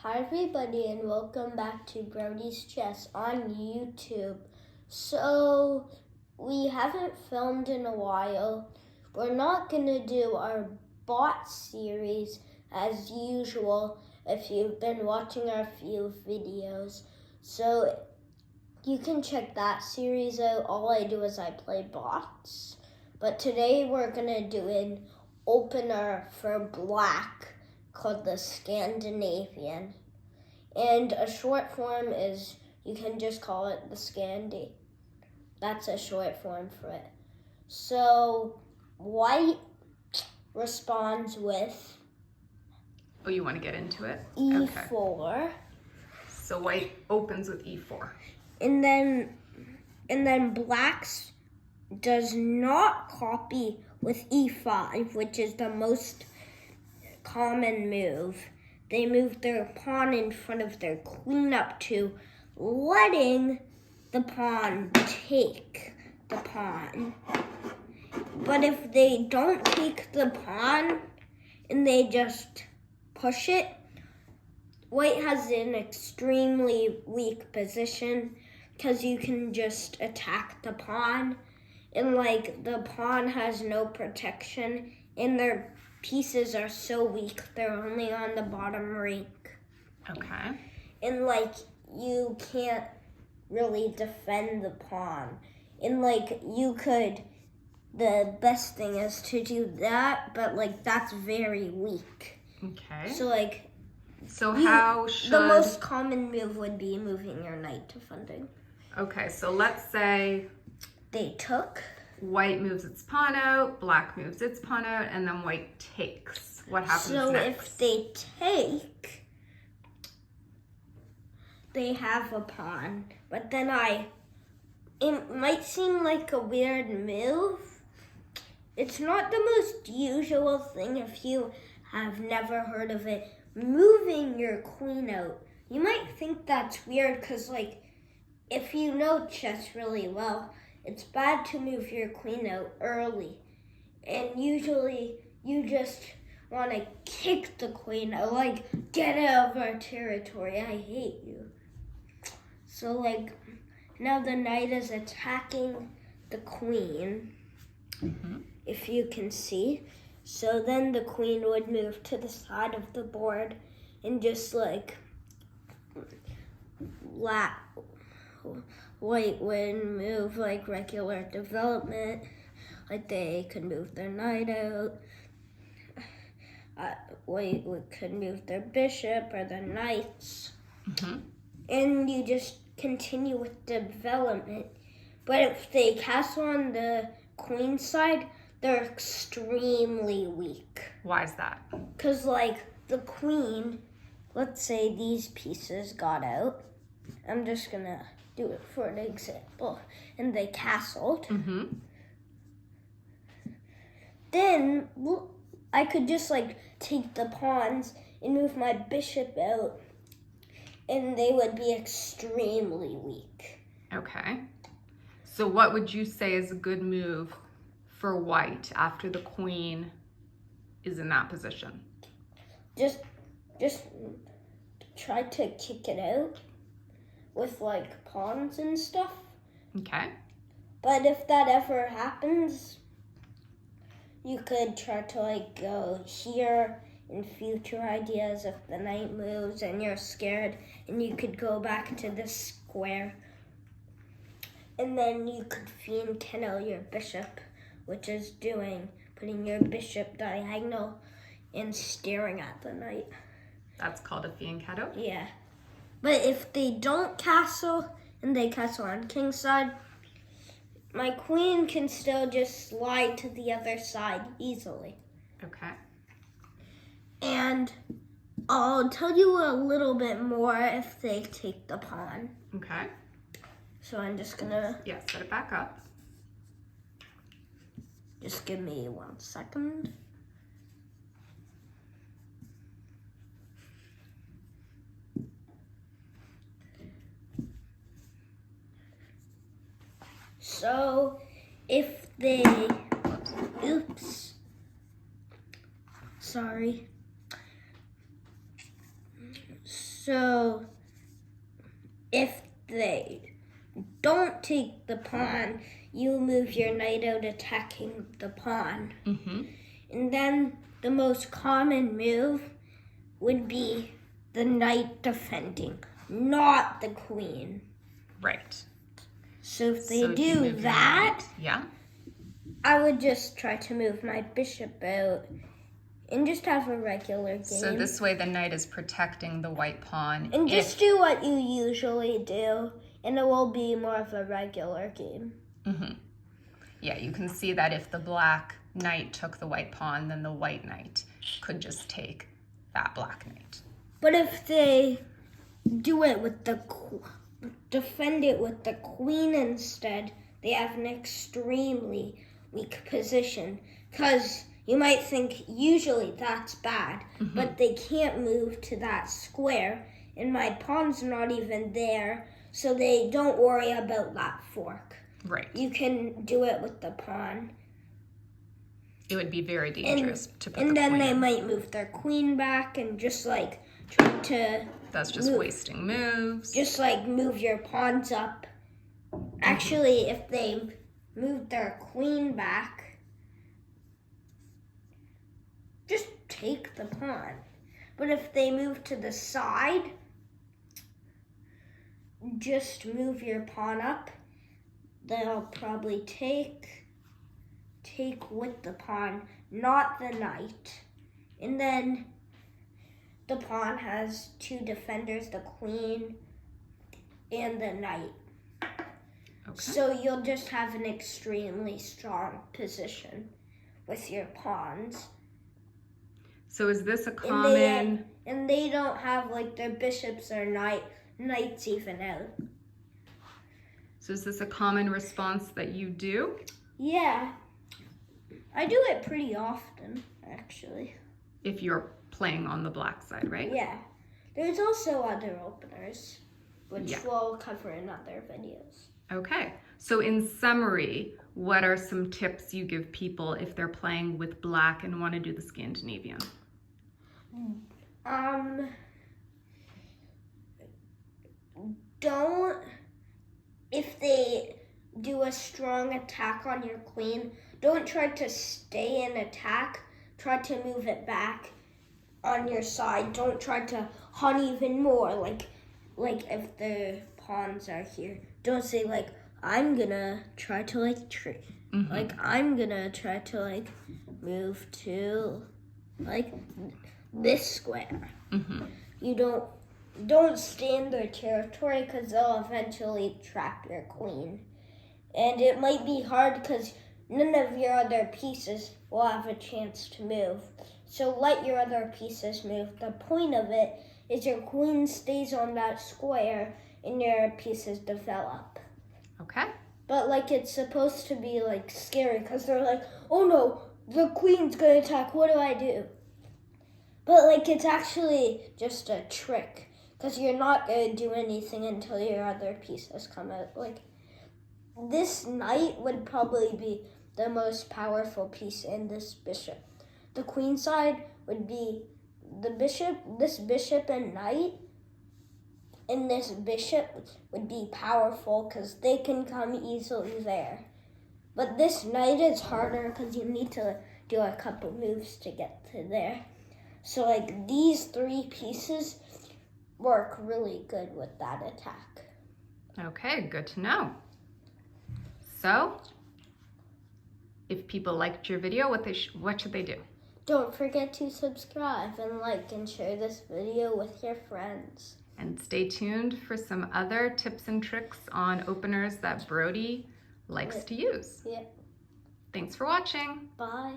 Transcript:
Hi everybody and welcome back to Brody's Chess on YouTube. So, we haven't filmed in a while. We're not going to do our bot series as usual if you've been watching our few videos. So, you can check that series out. All I do is I play bots. But today we're going to do an opener for black called the Scandinavian. And a short form is, you can just call it the Scandi. That's a short form for it. So, white responds with Oh, you want to get into it? E4. Okay. So white opens with E4. And then black's does not copy with E5, which is the most common move. They move their pawn in front of their queen up to, letting the pawn take the pawn. But if they don't take the pawn and they just push it, white has an extremely weak position because you can just attack the pawn. And the pawn has no protection and their pieces are so weak, they're only on the bottom rank. Okay. And you can't really defend the pawn. And the best thing is to do that, but that's very weak. Okay. So how should... The most common move would be moving your knight to funding. Okay, so let's say they took. White moves its pawn out, black moves its pawn out, and then white takes. What happens next? So if they take, they have a pawn. But then it might seem like a weird move. It's not the most usual thing if you have never heard of it. Moving your queen out. You might think that's weird because if you know chess really well, it's bad to move your queen out early. And usually you just want to kick the queen out, get out of our territory, I hate you. So now the knight is attacking the queen, if you can see. So then the queen would move to the side of the board and just white would move regular development. They could move their knight out. White could move their bishop or their knights. And you just continue with development. But if they castle on the queen side, they're extremely weak. Why is that? Because the queen, let's say these pieces got out. I'm just going to do it for an example. And they castled. Then I could just take the pawns and move my bishop out. And they would be extremely weak. Okay. So what would you say is a good move for white after the queen is in that position? Just try to kick it out with pawns and stuff. Okay. But if that ever happens, you could try to go here in future ideas if the knight moves and you're scared, and you could go back to this square. And then you could fianchetto your bishop, which is putting your bishop diagonal and staring at the knight. That's called a fianchetto? Yeah. But if they don't castle and they castle on king's side, my queen can still just slide to the other side easily. Okay. And I'll tell you a little bit more if they take the pawn. Okay. So I'm just gonna... Yeah, set it back up. Just give me 1 second. So if they... Oops. Sorry. So if they don't take the pawn, you move your knight out attacking the pawn. Mm-hmm. And then the most common move would be the knight defending, not the queen. Right. So if they So if you do move your that, knight, yeah. I would just try to move my bishop out and just have a regular game. So this way the knight is protecting the white pawn. And just do what you usually do, and it will be more of a regular game. Mm-hmm. Yeah, you can see that if the black knight took the white pawn, then the white knight could just take that black knight. But if they do it with defend it with the queen instead, they have an extremely weak position. Because you might think usually that's bad, but they can't move to that square, and my pawn's not even there, so they don't worry about that fork. Right. You can do it with the pawn. It would be very dangerous to put and the then queen they in. might move their queen back and just like try to That's just wasting moves. just like move your pawns up. Actually, if they move their queen back, just take the pawn. But if they move to the side, just move your pawn up. They'll probably take with the pawn, not the knight. And then the pawn has two defenders, the queen and the knight. Okay. So you'll just have an extremely strong position with your pawns. So is this a common... And they don't have like their bishops or knights even out. So is this a common response that you do? Yeah. I do it pretty often, actually. If you're playing on the black side, right? Yeah. There's also other openers, which we'll cover in other videos. Okay. So in summary, what are some tips you give people if they're playing with black and want to do the Scandinavian? If they do a strong attack on your queen, don't try to stay in attack. Try to move it back on your side. Don't try to hunt even more. Like if the pawns are here, don't say like, I'm gonna try to like I'm gonna try to like move to like this square. You don't stay in their territory because they'll eventually trap your queen. And it might be hard because none of your other pieces will have a chance to move. So let your other pieces move. The point of it is your queen stays on that square and your pieces develop. Okay. But like it's supposed to be like scary because they're like, oh no, the queen's gonna attack, what do I do? But like it's actually just a trick because you're not gonna do anything until your other pieces come out. Like this knight would probably be the most powerful piece in this bishop. The queen side would be the bishop, this bishop and knight, and this bishop would be powerful because they can come easily there. But this knight is harder because you need to do a couple moves to get to there. So like these three pieces work really good with that attack. Okay, good to know. So, if people liked your video, what should they do? Don't forget to subscribe and like and share this video with your friends. And stay tuned for some other tips and tricks on openers that Brody likes to use. Yeah. Thanks for watching. Bye.